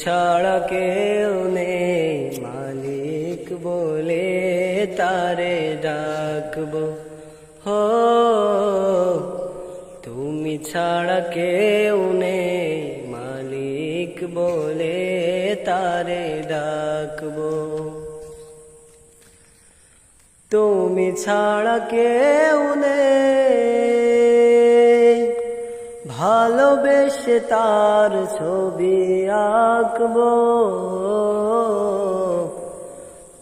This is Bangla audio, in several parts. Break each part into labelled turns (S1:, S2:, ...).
S1: ছাড়া কেউ নেই মালিক বলে তারে ডাকবো হো। তুমি ছাড়া কেউ নেই মালিক বলে তারে ডাকবো। তুমি ছাড়া কেউ নেই ভালোবেসে তার ছবি আঁকবো।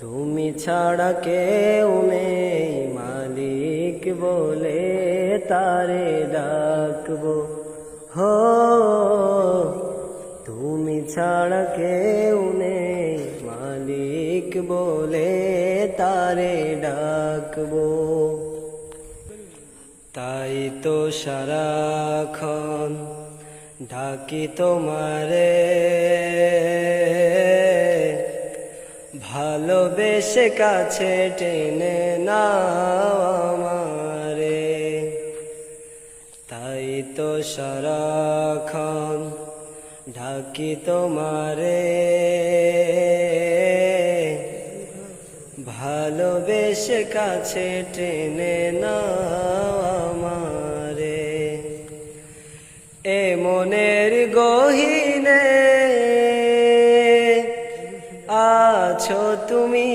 S1: তুমি ছাড়া কেউ নেই মালিক বলে তারে ডাকবো হো। তুমি ছাড়া কেউ নেই মালিক বলে তারে ডাকবো। তাই তো সারাক্ষণ ডাকি তোমারে, ভালোবেসে কাছে টেনে নাও আমারে। তাই তো সারাক্ষণ ডাকি তোমারে, ভালোবেসে কাছে টেনে নাও আমারে। এ মনের গহীনে আছো তুমি,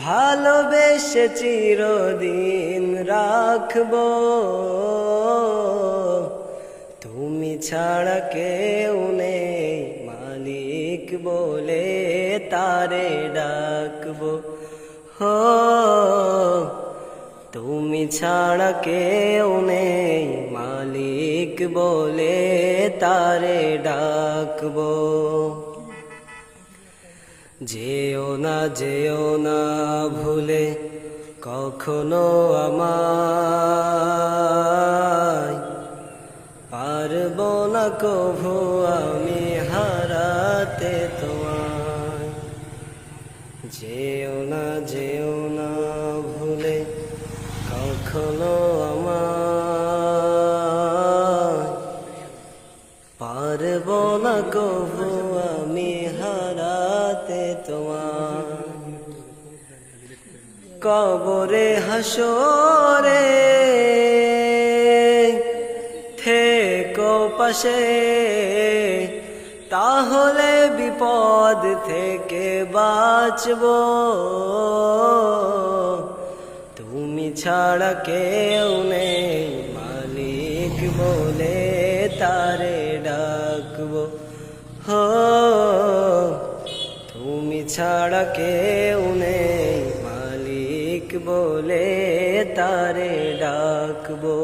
S1: ভালোবেসে চিরদিন রাখবো। তুমি ছাড়া কেউ নেই মালিক বলে তারে ডাকবো হো। তুমি ছাড়া কেউ নেই মালিক বলে তারে ডাকবো। যেও না ভুলে কখনো আমায়, পারবো না কভু আমি হারাতে তোমায়। যেও না ভুলে কখনো আমায়, পারবো না কভু আমি হারাতে তোমায়। কবরে হাসরে থেকো পাশে, তাহলে বিপদ থেকে বাঁচবো। তুমি ছাড়া কেউ নেই মালিক বলে তারে ডাকবো হো। তুমি ছাড়া কেউ নেই মালিক বলে তারে ডাকবো।